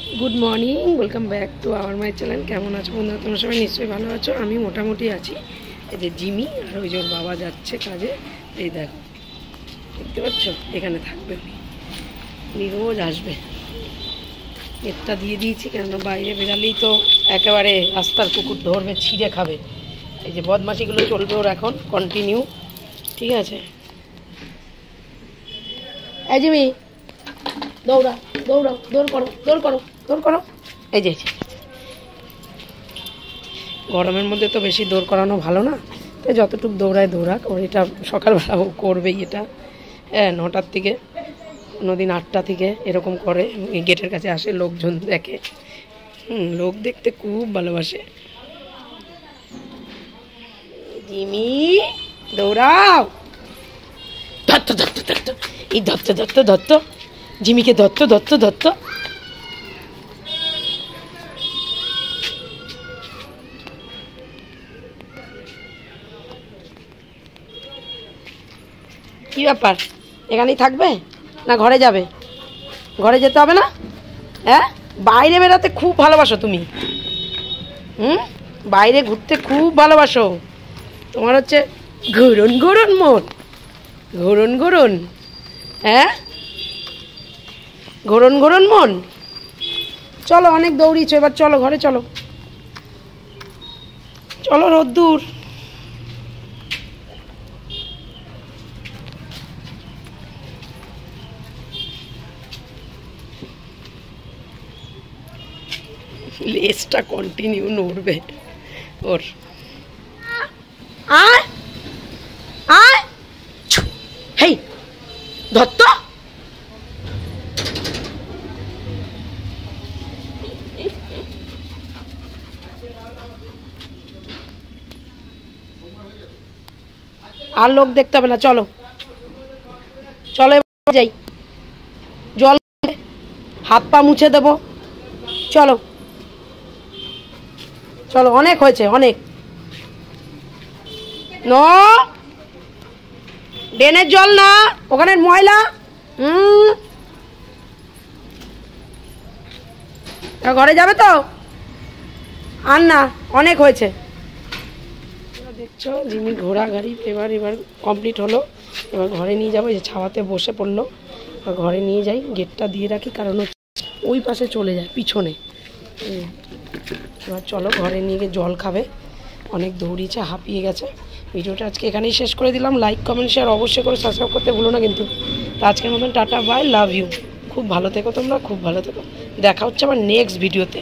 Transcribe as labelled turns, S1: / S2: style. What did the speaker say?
S1: Good morning welcome back to our my channel. केमन आছো বন্ধুরা? তোমরা সবাই নিশ্চয়ই ভালো আছো। আমি মোটামুটি আছি। এই যে জিমি আর ওই যে বাবা যাচ্ছে কাজে। এই দেখো, দেখতে পাচ্ছ, এখানে থাকবে উনি রোজ আসবে। গেটটা দিয়ে দিয়েছি, কেননা বাইরে বেরালেই তো একেবারে রাস্তার কুকুর ধরবে, ছিঁড়ে খাবে। এই যে বদমাশিগুলো চলবে ওর এখন কন্টিনিউ, ঠিক আছে? এই জিমি, দৌড়া দৌড়াও, দৌড় করো দৌড় করো দৌড় করো। এই যে গরমের মধ্যে তো বেশি দৌড় করানো ভালো না, তাই যতটুকু দৌড়ায় দৌড়াক। ওর এটা সকালবেলা ও করবেই এটা। হ্যাঁ, 9টার থেকে, কোনোদিন 8টা থেকে এরকম করে। গেটের কাছে আসে, লোকজন দেখে। লোক দেখতে খুব ভালোবাসে। জিমি দৌড়াও, ধরতো ধরতো ধরতো, এই ধরতো ধরতো ধরতো, জিমিকে ধরতো ধরতো ধরতো। কি ব্যাপার, এখানেই থাকবে না ঘরে যাবে? ঘরে যেতে হবে না? হ্যাঁ, বাইরে বেরোতে খুব ভালোবাসো তুমি। বাইরে ঘুরতে খুব ভালোবাসো। তোমার হচ্ছে ঘুরুন ঘুরুন মন, ঘুরুন ঘুরুন। হ্যাঁ, ঘুরুন ঘুরুন মন। চলো, অনেক দৌড়িয়েছো, এবার চলো ঘরে চলো। চলো, রোদ্দুর। লেজটা কন্টিনিউ নড়বে ওর। আয় আয়, হেই ধরতো। আর লোক দেখতে হবে না, চলো চলো যাই। জল, হাত পা মুছে দেবো। চলো চলো, অনেক হয়েছে, অনেক। নো, ড্রেনের জল না, ওখানে ময়লা। ঘরে যাবে তো? আর না, অনেক হয়েছে। দেখছো জিমি ঘোড়া গাড়ি এবার কমপ্লিট হলো। এবার ঘরে নিয়ে যাবো। যে ছাওয়াতে বসে পড়লো, এবার ঘরে নিয়ে যাই। গেটটা দিয়ে রাখি, কারণ ওই পাশে চলে যায় পিছনে। এবার চলো ঘরে নিয়ে গিয়ে জল খাবে। অনেক দৌড়িয়েছে, হাঁপিয়ে গেছে। ভিডিওটা আজকে এখানেই শেষ করে দিলাম। লাইক কমেন্ট শেয়ার অবশ্যই করে সাবস্ক্রাইব করতে ভুলো না কিন্তু। আজকের মতন টাটা বাই, লাভ ইউ। খুব ভালো থেকো তোমরা, খুব ভালো থেকো। দেখা হচ্ছে আবার নেক্সট ভিডিওতে।